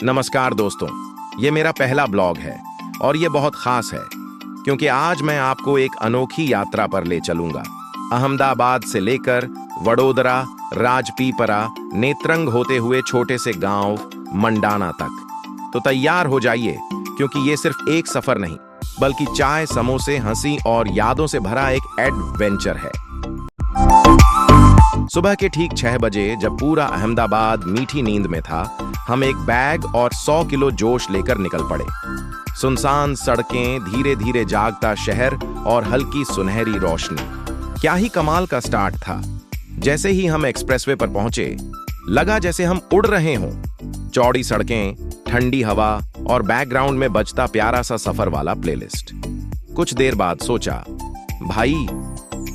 नमस्कार दोस्तों, ये मेरा पहला ब्लॉग है और ये बहुत खास है क्योंकि आज मैं आपको एक अनोखी यात्रा पर ले चलूंगा। अहमदाबाद से लेकर वडोदरा, राजपीपला, नेत्रंग होते हुए छोटे से गांव मंडाना तक। तो तैयार हो जाइए क्योंकि ये सिर्फ एक सफर नहीं बल्कि चाय, समोसे, हंसी और यादों से भरा एक एडवेंचर है। सुबह के ठीक 6 बजे जब पूरा अहमदाबाद मीठी नींद में था, हम एक बैग और 100 किलो जोश लेकर निकल पड़े। सुनसान सड़कें, धीरे धीरे जागता शहर और हल्की सुनहरी रोशनी। क्या ही कमाल का स्टार्ट था। जैसे ही हम एक्सप्रेसवे पर पहुंचे, लगा जैसे हम उड़ रहे हों। चौड़ी सड़कें, ठंडी हवा और बैकग्राउंड में बजता प्यारा सा सफर वाला प्लेलिस्ट। कुछ देर बाद सोचा, भाई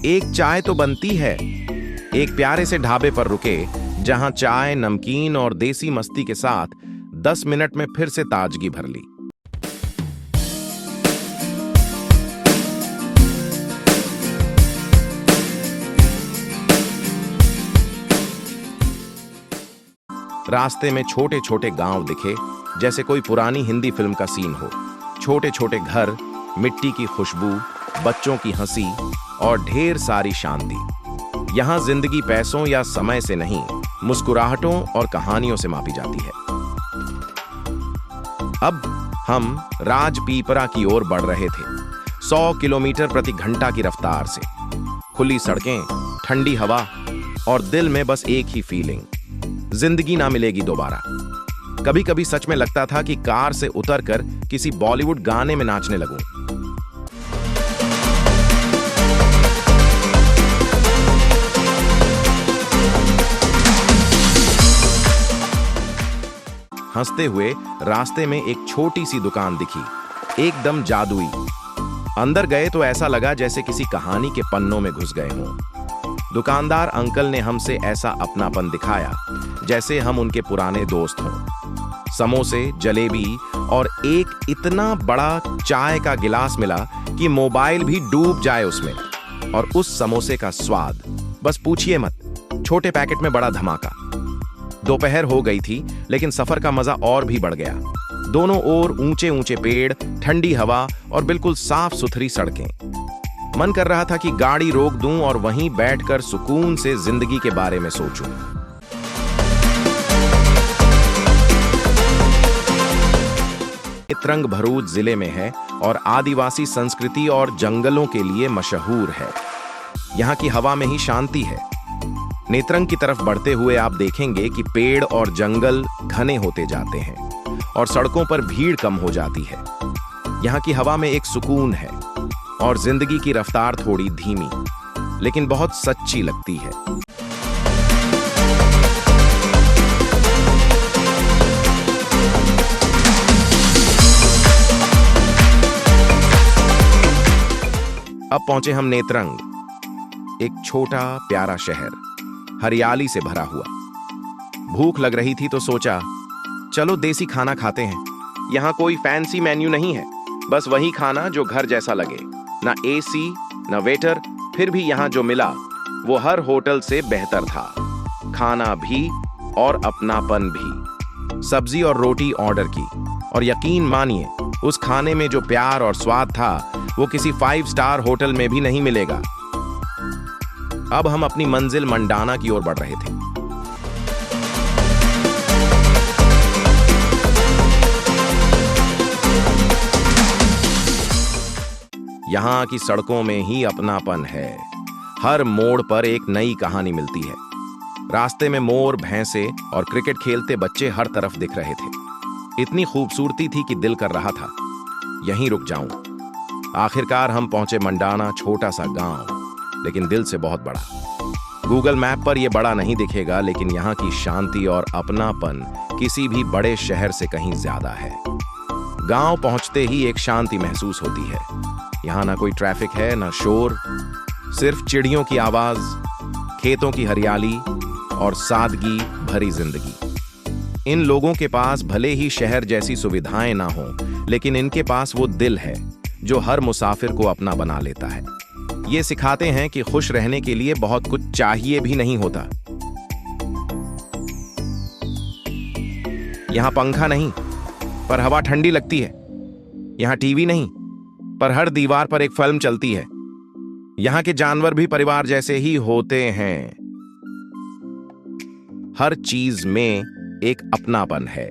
एक चाय तो बनती है। एक प्यारे से ढाबे पर रुके जहां चाय, नमकीन और देसी मस्ती के साथ 10 मिनट में फिर से ताजगी भर ली। रास्ते में छोटे छोटे गांव दिखे जैसे कोई पुरानी हिंदी फिल्म का सीन हो। छोटे छोटे घर, मिट्टी की खुशबू, बच्चों की हंसी और ढेर सारी शांति। यहां जिंदगी पैसों या समय से नहीं, मुस्कुराहटों और कहानियों से मापी जाती है। अब हम राजपीपला की ओर बढ़ रहे थे, 100 किलोमीटर प्रति घंटा की रफ्तार से। खुली सड़कें, ठंडी हवा और दिल में बस एक ही फीलिंग, जिंदगी ना मिलेगी दोबारा। कभी कभी सच में लगता था कि कार से उतरकर किसी बॉलीवुड गाने में नाचने लगूं। हंसते हुए रास्ते में एक छोटी सी दुकान दिखी, एकदम जादुई। अंदर गए तो ऐसा लगा जैसे किसी कहानी के पन्नों में घुस गए हों। दुकानदार अंकल ने हमसे ऐसा अपनापन दिखाया जैसे हम उनके पुराने दोस्त हों। समोसे, जलेबी और एक इतना बड़ा चाय का गिलास मिला कि मोबाइल भी डूब जाए उसमें। और उस समोसे का स्वाद, बस पूछिए मत। छोटे पैकेट में बड़ा धमाका। दोपहर हो गई थी लेकिन सफर का मजा और भी बढ़ गया। दोनों ओर ऊंचे ऊंचे पेड़, ठंडी हवा और बिल्कुल साफ सुथरी सड़कें। मन कर रहा था कि गाड़ी रोक दूं और वहीं बैठकर सुकून से जिंदगी के बारे में सोचूं। नेत्रंग भरूच जिले में है और आदिवासी संस्कृति और जंगलों के लिए मशहूर है। यहाँ की हवा में ही शांति है। नेत्रंग की तरफ बढ़ते हुए आप देखेंगे कि पेड़ और जंगल घने होते जाते हैं और सड़कों पर भीड़ कम हो जाती है। यहाँ की हवा में एक सुकून है और जिंदगी की रफ्तार थोड़ी धीमी लेकिन बहुत सच्ची लगती है। अब पहुंचे हम नेत्रंग, एक छोटा प्यारा शहर, हरियाली से भरा हुआ। भूख लग रही थी तो सोचा, चलो देसी खाना खाते हैं। यहाँ कोई फैंसी मेन्यू नहीं है, बस वही खाना जो घर जैसा लगे। ना एसी, ना वेटर, फिर भी यहाँ जो मिला वो हर होटल से बेहतर था। खाना भी और अपनापन भी। सब्जी और रोटी ऑर्डर की और यकीन मानिए उस खाने में जो प्यार और स्वाद था वो किसी 5 स्टार होटल में भी नहीं मिलेगा। अब हम अपनी मंजिल मंडाना की ओर बढ़ रहे थे। यहाँ की सड़कों में ही अपनापन है। हर मोड़ पर एक नई कहानी मिलती है। रास्ते में मोर, भैंसे और क्रिकेट खेलते बच्चे हर तरफ दिख रहे थे। इतनी खूबसूरती थी कि दिल कर रहा था यहीं रुक जाऊं। आखिरकार हम पहुंचे मंडाना, छोटा सा गांव लेकिन दिल से बहुत बड़ा। गूगल मैप पर यह बड़ा नहीं दिखेगा लेकिन यहाँ की शांति और अपनापन किसी भी बड़े शहर से कहीं ज्यादा है। गांव पहुंचते ही एक शांति महसूस होती है। यहाँ ना कोई ट्रैफिक है, ना शोर, सिर्फ चिड़ियों की आवाज, खेतों की हरियाली और सादगी भरी जिंदगी। इन लोगों के पास भले ही शहर जैसी सुविधाएं ना हो लेकिन इनके पास वो दिल है जो हर मुसाफिर को अपना बना लेता है। ये सिखाते हैं कि खुश रहने के लिए बहुत कुछ चाहिए भी नहीं होता, यहाँ पंखा नहीं, पर हवा ठंडी लगती है। यहाँ टीवी नहीं, पर हर दीवार पर एक फिल्म चलती है। यहाँ के जानवर भी परिवार जैसे ही होते हैं। हर चीज में एक अपनापन है।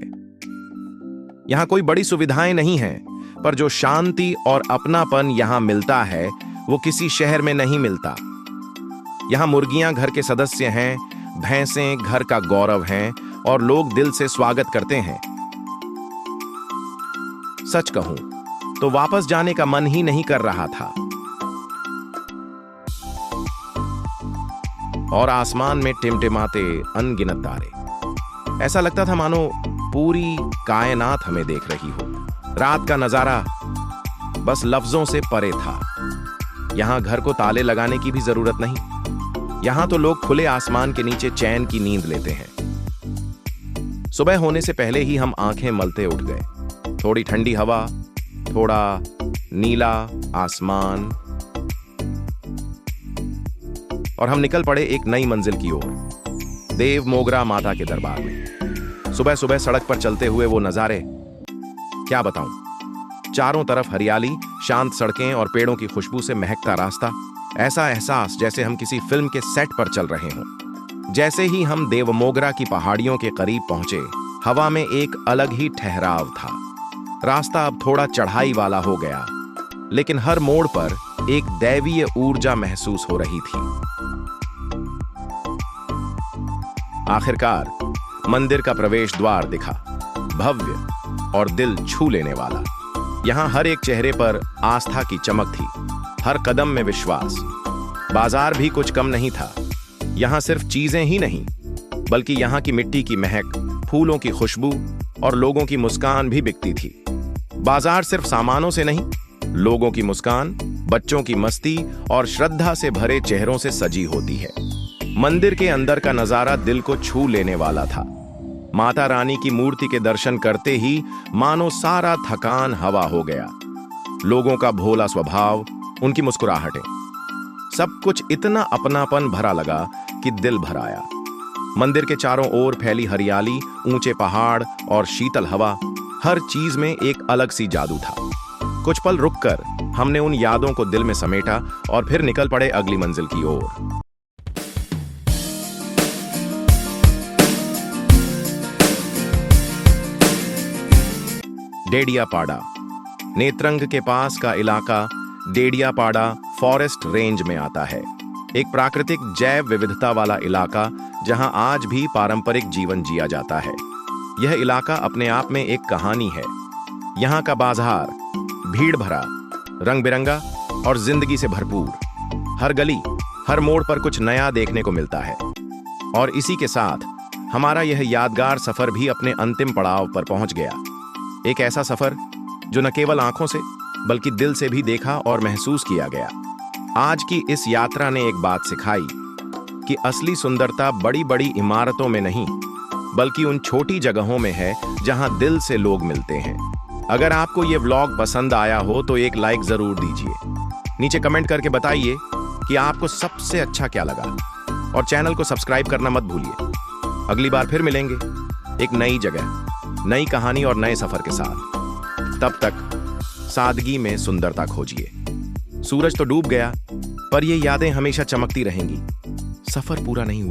यहाँ कोई बड़ी सुविधाएं नहीं हैं, पर जो शांति और अपनापन यहाँ मिलता है वो किसी शहर में नहीं मिलता। यहाँ मुर्गियां घर के सदस्य हैं, भैंसें घर का गौरव हैं और लोग दिल से स्वागत करते हैं। सच कहूं तो वापस जाने का मन ही नहीं कर रहा था। और आसमान में टिमटिमाते अनगिनत तारे। ऐसा लगता था मानो पूरी कायनात हमें देख रही हो। रात का नजारा बस लफ्जों से परे था। यहां घर को ताले लगाने की भी जरूरत नहीं। यहां तो लोग खुले आसमान के नीचे चैन की नींद लेते हैं। सुबह होने से पहले ही हम आंखें मलते उठ गए। थोड़ी ठंडी हवा, थोड़ा नीला आसमान, और हम निकल पड़े एक नई मंजिल की ओर, देव मोगरा माता के दरबार में। सुबह सुबह सड़क पर चलते हुए वो नजारे, क्या बताऊं। चारों तरफ हरियाली, शांत सड़कें और पेड़ों की खुशबू से महकता रास्ता। ऐसा एहसास जैसे हम किसी फिल्म के सेट पर चल रहे हों। जैसे ही हम देवमोगरा की पहाड़ियों के करीब पहुंचे, हवा में एक अलग ही ठहराव था। रास्ता अब थोड़ा चढ़ाई वाला हो गया, लेकिन हर मोड़ पर एक दैवीय ऊर्जा महसूस हो रही थी। आखिरकार मंदिर का प्रवेश द्वार दिखा, भव्य और दिल छू लेने वाला। यहां हर एक चेहरे पर आस्था की चमक थी, हर कदम में विश्वास। बाजार भी कुछ कम नहीं था। यहां सिर्फ चीजें ही नहीं, बल्कि यहां की मिट्टी की महक, फूलों की खुशबू और लोगों की मुस्कान भी बिकती थी। बाजार सिर्फ सामानों से नहीं, लोगों की मुस्कान, बच्चों की मस्ती और श्रद्धा से भरे चेहरों से सजी होती है। मंदिर के अंदर का नजारा दिल को छू लेने वाला था। माता रानी की मूर्ति के दर्शन करते ही मानो सारा थकान हवा हो गया। लोगों का भोला स्वभाव, उनकी मुस्कुराहटें, सब कुछ इतना अपनापन भरा लगा कि दिल भर आया। मंदिर के चारों ओर फैली हरियाली, ऊंचे पहाड़ और शीतल हवा, हर चीज में एक अलग सी जादू था। कुछ पल रुककर हमने उन यादों को दिल में समेटा और फिर निकल पड़े अगली मंजिल की ओर। डेडियापाड़ा, नेत्रंग के पास का इलाका डेडियापाड़ा फॉरेस्ट रेंज में आता है। एक प्राकृतिक जैव विविधता वाला इलाका जहां आज भी पारंपरिक जीवन जिया जाता है। यह इलाका अपने आप में एक कहानी है। यहाँ का बाजार भीड़ भरा, रंग बिरंगा और जिंदगी से भरपूर। हर गली, हर मोड़ पर कुछ नया देखने को मिलता है। और इसी के साथ हमारा यह यादगार सफर भी अपने अंतिम पड़ाव पर पहुंच गया। एक ऐसा सफर जो न केवल आंखों से बल्कि दिल से भी देखा और महसूस किया गया। आज की इस यात्रा ने एक बात सिखाई कि असली सुंदरता बड़ी बड़ी इमारतों में नहीं, बल्कि उन छोटी जगहों में है जहां दिल से लोग मिलते हैं। अगर आपको ये व्लॉग पसंद आया हो तो एक लाइक जरूर दीजिए। नीचे कमेंट करके बताइए कि आपको सबसे अच्छा क्या लगा, और चैनल को सब्सक्राइब करना मत भूलिए। अगली बार फिर मिलेंगे एक नई जगह, नई कहानी और नए सफर के साथ। तब तक सादगी में सुंदरता खोजिए। सूरज तो डूब गया, पर ये यादें हमेशा चमकती रहेंगी। सफर पूरा नहीं हुआ,